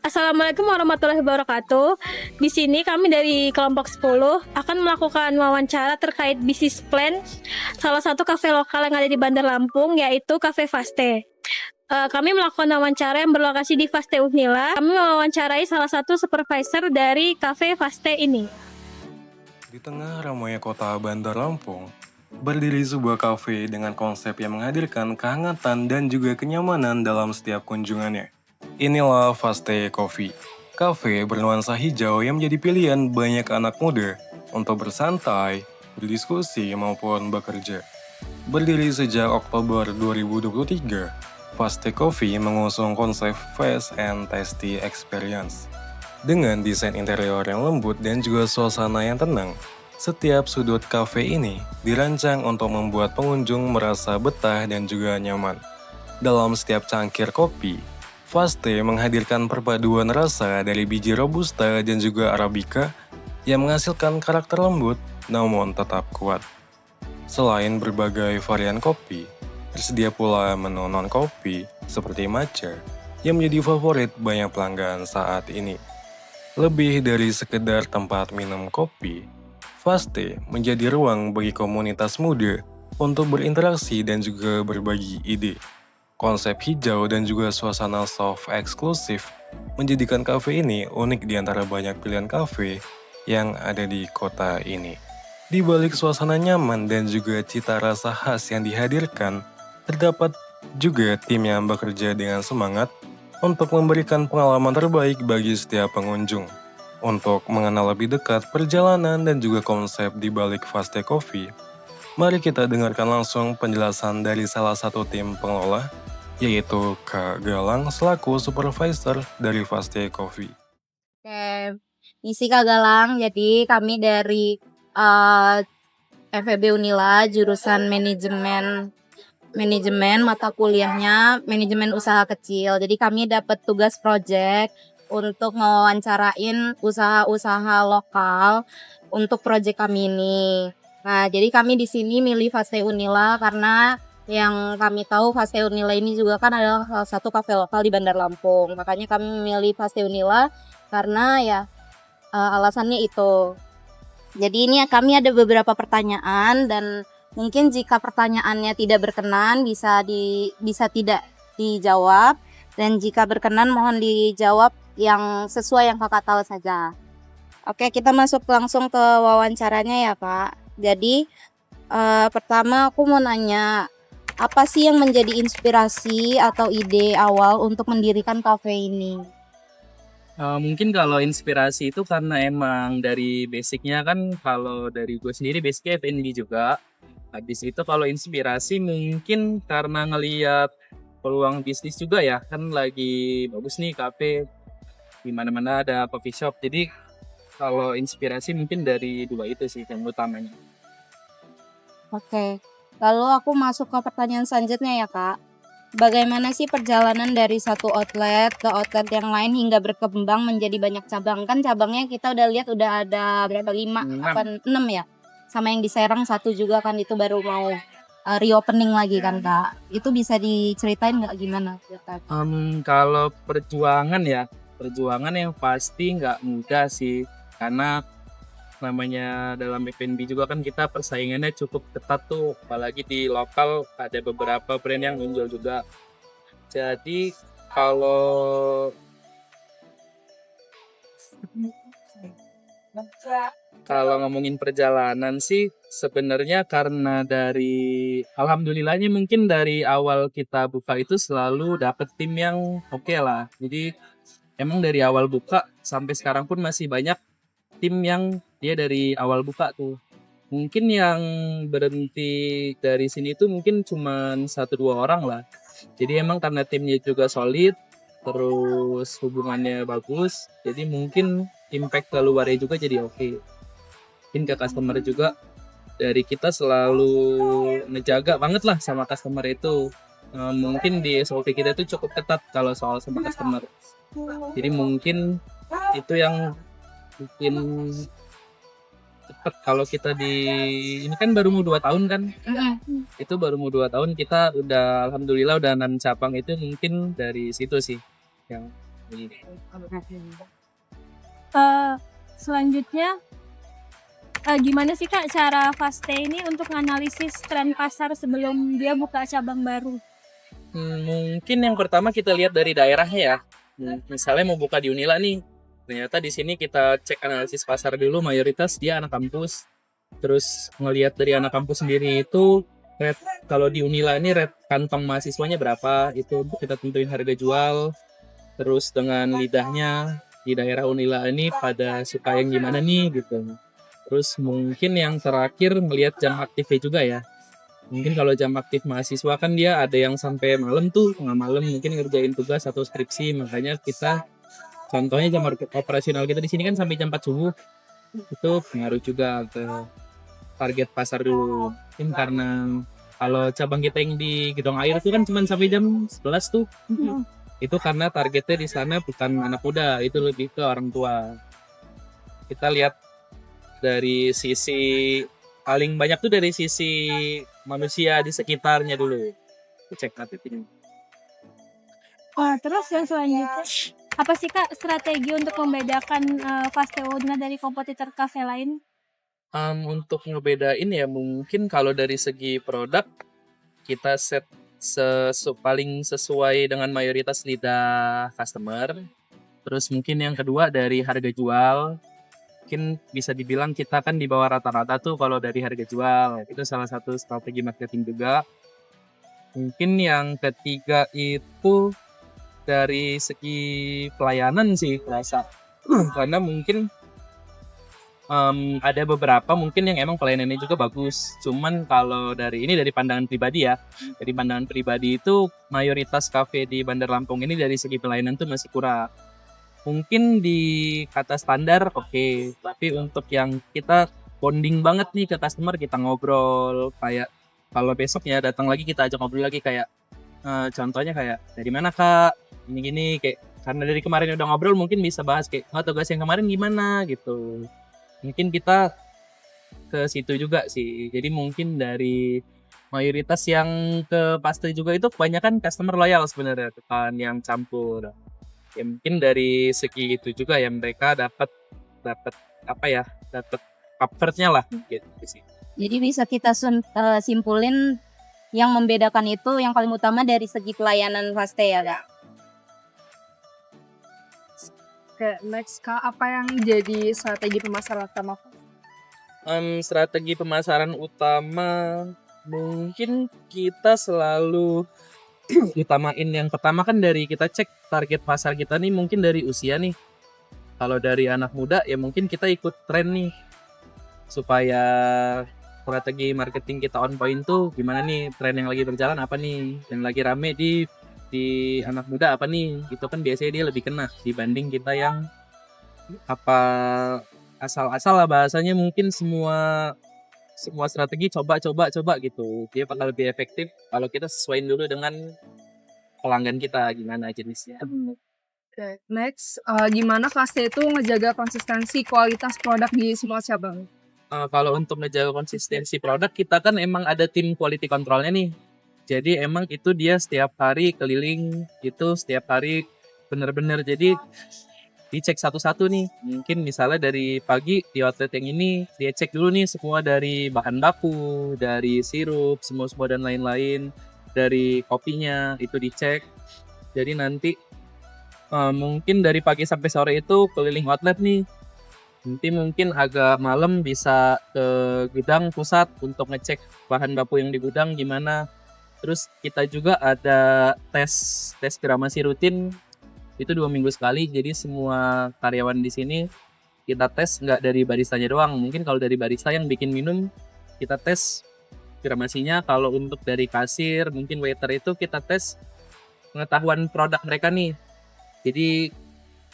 Assalamualaikum warahmatullahi wabarakatuh. Di sini kami dari kelompok 10 akan melakukan wawancara terkait bisnis plan salah satu kafe lokal yang ada di Bandar Lampung, yaitu Cafe Faste. Kami melakukan wawancara yang berlokasi di Faste Unila. Kami mewawancarai salah satu supervisor dari Cafe Faste ini. Di tengah ramainya kota Bandar Lampung, berdiri sebuah kafe dengan konsep yang menghadirkan kehangatan dan juga kenyamanan dalam setiap kunjungannya. Inilah Faste Coffee, kafe bernuansa hijau yang menjadi pilihan banyak anak muda untuk bersantai, berdiskusi maupun bekerja. Berdiri sejak Oktober 2023, Faste Coffee mengusung konsep Fast and Tasty Experience. Dengan desain interior yang lembut dan juga suasana yang tenang, setiap sudut kafe ini dirancang untuk membuat pengunjung merasa betah dan juga nyaman. Dalam setiap cangkir kopi, Faste menghadirkan perpaduan rasa dari biji Robusta dan juga Arabica yang menghasilkan karakter lembut namun tetap kuat. Selain berbagai varian kopi, tersedia pula menu non-kopi seperti matcha yang menjadi favorit banyak pelanggan saat ini. Lebih dari sekedar tempat minum kopi, Faste menjadi ruang bagi komunitas muda untuk berinteraksi dan juga berbagi ide. Konsep hijau dan juga suasana soft eksklusif menjadikan kafe ini unik di antara banyak pilihan kafe yang ada di kota ini. Di balik suasana nyaman dan juga cita rasa khas yang dihadirkan, terdapat juga tim yang bekerja dengan semangat untuk memberikan pengalaman terbaik bagi setiap pengunjung. Untuk mengenal lebih dekat perjalanan dan juga konsep di balik Faste Coffee, mari kita dengarkan langsung penjelasan dari salah satu tim pengelola, yaitu Kak Galang selaku supervisor dari Faste Coffee. Oke, isi Kak Galang. Jadi kami dari FEB Unila jurusan manajemen mata kuliahnya manajemen usaha kecil. Jadi kami dapat tugas project untuk mewawancarain usaha-usaha lokal untuk project kami ini. Nah, jadi kami di sini milih Faste Unila karena yang kami tahu Faste Unila ini juga kan adalah salah satu kafe lokal di Bandar Lampung. Makanya kami memilih Faste Unila karena ya alasannya itu. Jadi ini kami ada beberapa pertanyaan dan mungkin jika pertanyaannya tidak berkenan bisa tidak dijawab, dan jika berkenan mohon dijawab yang sesuai yang Kakak tahu saja. Oke, kita masuk langsung ke wawancaranya ya Kak. Jadi pertama aku mau nanya, apa sih yang menjadi inspirasi atau ide awal untuk mendirikan kafe ini? Mungkin kalau inspirasi itu karena emang dari basicnya kan, kalau dari gue sendiri basicnya F&B juga. Habis itu kalau inspirasi mungkin karena ngeliat peluang bisnis juga ya, kan lagi bagus nih kafe, di mana-mana ada coffee shop. Jadi kalau inspirasi mungkin dari dua itu sih yang utamanya. Oke, lalu aku masuk ke pertanyaan selanjutnya ya Kak. Bagaimana sih perjalanan dari satu outlet ke outlet yang lain hingga berkembang menjadi banyak cabang? Kan cabangnya kita udah lihat udah ada berapa, 5 apa 6 ya? Sama yang di Serang 1 juga kan, itu baru mau reopening lagi kan Kak. Itu bisa diceritain nggak gimana? Kalau perjuangan yang pasti nggak mudah sih, karena namanya dalam F&B juga kan kita persaingannya cukup ketat tuh, apalagi di lokal ada beberapa brand yang muncul juga. Jadi kalau ngomongin perjalanan sih sebenarnya karena dari alhamdulillahnya mungkin dari awal kita buka itu selalu dapet tim yang oke lah. Jadi emang dari awal buka sampai sekarang pun masih banyak tim yang dia dari awal buka tuh. Mungkin yang berhenti dari sini tuh mungkin cuma 1-2 orang lah. Jadi emang karena timnya juga solid, terus hubungannya bagus, jadi mungkin impact ke luarnya juga jadi oke. Mungkin ke customer juga dari kita selalu ngejaga banget lah sama customer itu. Mungkin di SOP kita itu cukup ketat kalau soal sama customer. Jadi mungkin itu yang bikin cepet kalau kita ini kan baru mau 2 tahun kan. Itu baru mau 2 tahun kita udah alhamdulillah udah 6 cabang itu mungkin dari situ sih yang ini. Selanjutnya gimana sih Kak cara Faste ini untuk menganalisis tren pasar sebelum dia buka cabang baru? Mungkin yang pertama kita lihat dari daerahnya ya. Misalnya mau buka di Unila nih, ternyata di sini kita cek analisis pasar dulu, mayoritas dia anak kampus. Terus ngelihat dari anak kampus sendiri itu rate, kalau di Unila ini rate kantong mahasiswanya berapa, itu kita tentuin harga jual. Terus dengan lidahnya di daerah Unila ini pada suka yang gimana nih gitu. Terus mungkin yang terakhir melihat jam aktifnya juga ya. Mungkin kalau jam aktif mahasiswa kan dia ada yang sampai malam tuh, tengah malam mungkin ngerjain tugas atau skripsi, makanya kita contohnya jam operasional kita di sini kan sampai jam 4 subuh. Itu pengaruh juga ke target pasar dulu. Mungkin karena kalau cabang kita yang di Gedong Air itu kan cuma sampai jam 11 tuh. Itu karena targetnya di sana bukan anak muda, itu lebih ke orang tua. Kita lihat dari sisi paling banyak tuh dari sisi manusia di sekitarnya dulu. Cek KTP-nya. Terus yang selanjutnya apa sih Kak strategi untuk membedakan Faste Una dari kompetitor kafe lain? Untuk ngebedain ya mungkin kalau dari segi produk kita set paling sesuai dengan mayoritas lidah customer. Terus mungkin yang kedua dari harga jual. Mungkin bisa dibilang kita kan di bawah rata-rata tuh kalau dari harga jual. Itu salah satu strategi marketing juga. Mungkin yang ketiga itu dari segi pelayanan sih rasa. Karena mungkin ada beberapa mungkin yang emang pelayanannya juga bagus. Cuman kalau dari pandangan pribadi ya. Dari pandangan pribadi itu mayoritas kafe di Bandar Lampung ini dari segi pelayanan tuh masih kurang. Mungkin di kata standar oke, tapi untuk yang kita bonding banget nih ke customer, kita ngobrol kayak kalau besoknya datang lagi kita ajak ngobrol lagi kayak contohnya kayak dari mana Kak, gini kayak karena dari kemarin udah ngobrol mungkin bisa bahas kayak tugas yang kemarin gimana gitu. Mungkin kita ke situ juga sih. Jadi mungkin dari mayoritas yang ke Faste juga itu kebanyakan customer loyal sebenarnya, bukan yang campur. Ya mungkin dari segi itu juga ya mereka dapat covernya lah gitu sih. Jadi bisa kita simpulin yang membedakan itu yang paling utama dari segi pelayanan Faste ya Kak. Oke, next Kak, apa yang jadi strategi pemasaran utama? Strategi pemasaran utama mungkin kita selalu utamain yang pertama kan dari kita cek target pasar kita nih mungkin dari usia nih. Kalau dari anak muda ya mungkin kita ikut tren nih supaya strategi marketing kita on point tuh gimana nih, tren yang lagi berjalan apa nih, yang lagi rame di anak muda apa nih, itu kan biasanya dia lebih kena dibanding kita yang apa asal-asal lah bahasanya. Mungkin semua strategi coba gitu, dia bakal lebih efektif kalau kita sesuaiin dulu dengan pelanggan kita gimana jenisnya. Oke, next, gimana Faste itu ngejaga konsistensi kualitas produk di semua cabang? Kalau untuk ngejaga konsistensi produk kita kan emang ada tim quality controlnya nih. Jadi emang itu dia setiap hari keliling, itu setiap hari bener-bener jadi dicek satu-satu nih. Mungkin misalnya dari pagi di outlet yang ini dia cek dulu nih semua dari bahan baku, dari sirup, semua dan lain-lain, dari kopinya itu dicek. Jadi nanti mungkin dari pagi sampai sore itu keliling outlet nih. Nanti mungkin agak malam bisa ke gudang pusat untuk ngecek bahan baku yang di gudang gimana. Terus kita juga ada tes gramasi rutin. Itu 2 minggu sekali, jadi semua karyawan di sini kita tes nggak dari baristanya doang. Mungkin kalau dari barista yang bikin minum kita tes gramasinya. Kalau untuk dari kasir mungkin waiter itu kita tes pengetahuan produk mereka nih. Jadi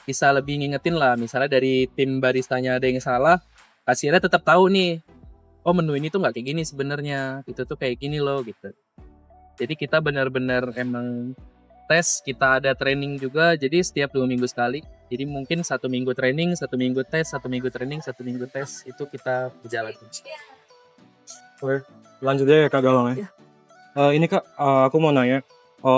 bisa lebih ngingetin lah. Misalnya dari tim baristanya ada yang salah, kasirnya tetap tahu nih, oh menu ini tuh nggak kayak gini sebenarnya, itu tuh kayak gini loh gitu. Jadi kita benar-benar emang tes, kita ada training juga, jadi setiap 2 minggu sekali. Jadi mungkin 1 minggu training, 1 minggu tes, 1 minggu training, 1 minggu tes, itu kita berjalan. Oke, lanjut aja ya Kak Galang ya. Ini Kak, aku mau nanya,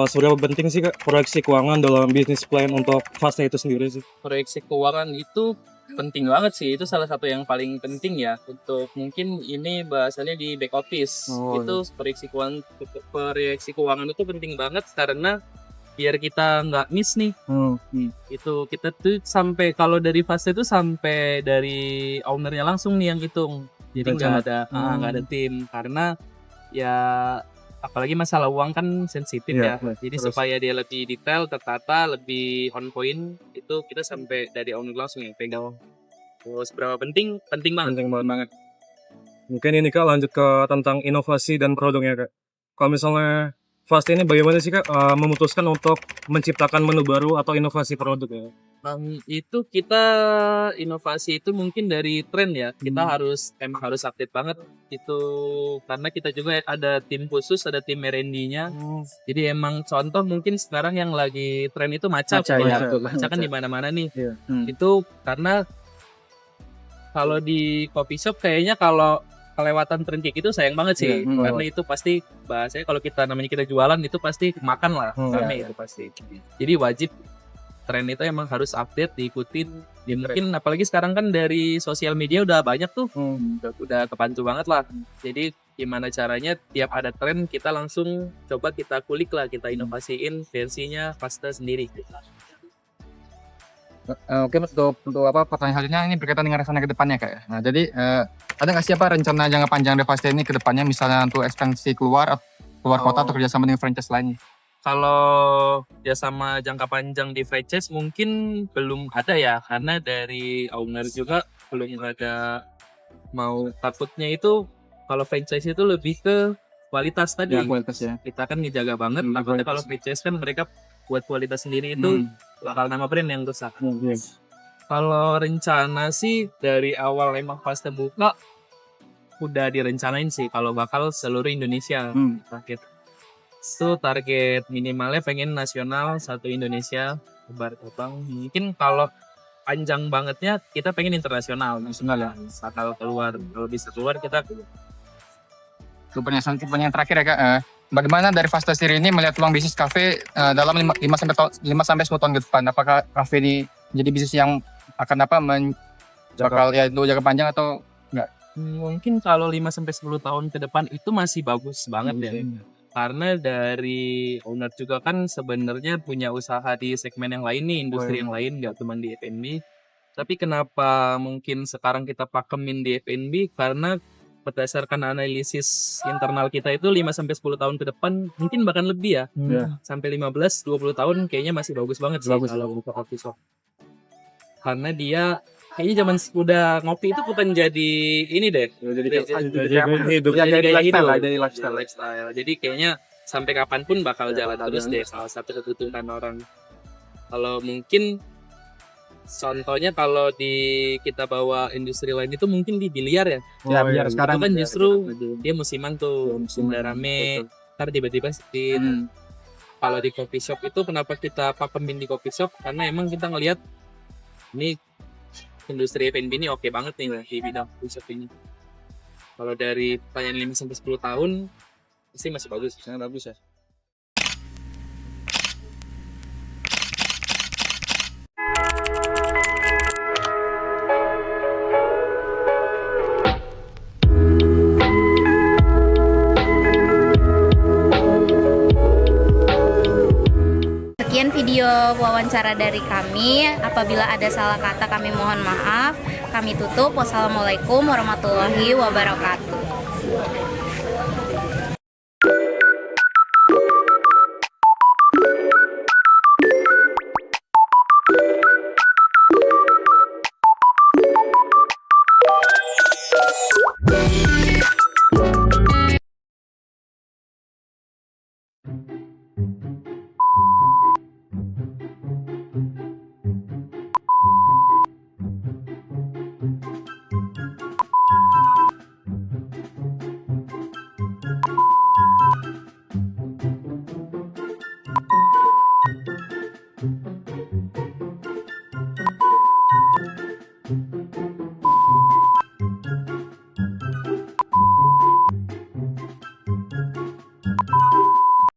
seberapa penting sih Kak proyeksi keuangan dalam bisnis plan untuk fase itu sendiri sih? Proyeksi keuangan itu penting banget sih, itu salah satu yang paling penting ya, untuk mungkin ini bahasannya di back office. Oh, Itu proyeksi keuangan itu penting banget karena biar kita nggak miss nih. Itu kita tuh sampai, kalau dari fase itu sampai dari ownernya langsung nih yang hitung. Jadi nggak ada tim, karena ya apalagi masalah uang kan sensitif Iya, ya. Jadi terus. supaya dia lebih detail, tertata, lebih on point, itu kita sampai dari owner langsung yang pegang. Terus berapa penting? Penting banget. Penting banget. Mungkin ini Kak lanjut ke tentang inovasi dan produknya Kak. Kalau misalnya fase ini bagaimana sih Kak memutuskan untuk menciptakan menu baru atau inovasi produk ya? Itu kita inovasi itu mungkin dari tren ya. Kita emang harus update banget itu, karena kita juga ada tim khusus, ada tim R&D-nya. Jadi emang contoh mungkin sekarang yang lagi tren itu matcha. Matcha, ya. Matcha kan di mana-mana nih. Iya. Itu karena kalau di coffee shop kayaknya kalau kelewatan tren kayak gitu sayang banget sih. Karena itu pasti bahasanya kalau kita jualan itu pasti makan lah, rame itu pasti. Jadi wajib tren itu emang harus update, diikutin. Ya mungkin apalagi sekarang kan dari sosial media udah banyak tuh. Udah kebantu banget lah. Jadi gimana caranya tiap ada tren kita langsung coba kita kulik lah, kita inovasiin versinya pasta sendiri. Oke Mas, untuk pertanyaan selanjutnya ini berkaitan dengan rencana ke depannya Kak ya. Nah jadi ada nggak sih rencana jangka panjang dari Faste ini ke depannya, misalnya untuk ekspansi keluar kota atau kerjasama dengan franchise lainnya? Kalau kerjasama jangka panjang di franchise mungkin belum ada ya, karena dari owner juga belum ada mau. Takutnya itu kalau franchise itu lebih ke kualitas tadi. Kualitas ya. Kita kan ngejaga banget, takutnya kalau franchise kan mereka buat kualitas sendiri itu bakal nama brand yang rusak. Kalau rencana sih dari awal emang pas terbuka udah direncanain sih kalau bakal seluruh Indonesia target. Itu target minimalnya pengen nasional, satu Indonesia, lebar terbang. Mungkin kalau panjang bangetnya kita pengen internasional. Nasional ya. Bakal keluar, kalau bisa keluar kita Pertanyaan terakhir ya Kak. Bagaimana dari Faste sendiri ini melihat peluang bisnis kafe dalam 5 sampai 10 tahun ke depan? Apakah kafe ini menjadi bisnis yang akan bakal ya itu jangka panjang atau mungkin kalau 5-10 tahun ke depan itu masih bagus banget ya. Karena dari owner juga kan sebenarnya punya usaha di segmen yang lain nih, industri yang lain, nggak cuma di F&B. Tapi kenapa mungkin sekarang kita pakemin di F&B? Karena berdasarkan analisis internal kita itu 5-10 tahun ke depan mungkin bahkan lebih ya. Sampai 15-20 tahun kayaknya masih bagus banget sih kalau buka coffee shop. Karena dia kayaknya zaman udah ngopi itu bukan jadi ini deh. Jadi lifestyle. Jadi kayaknya sampai kapanpun bakal jalan terus deh, salah satu kebutuhan orang. Kalau mungkin contohnya kalau kita bawa industri lain itu mungkin di biliar ya. biar sekarang Itu kan justru dia musiman tuh, udah rame, ntar tiba-tiba sepi. Kalau di coffee shop itu kenapa kita pakemin di coffee shop? Karena emang kita ngelihat ini industri F&B ini oke banget nih di bidang coffee shop ini. Kalau dari pertanyaan 5-10 tahun pasti masih bagus. Sangat bagus ya. Sekian video wawancara dari kami. Apabila ada salah kata kami mohon maaf. Kami tutup. Wassalamualaikum warahmatullahi wabarakatuh. Bye.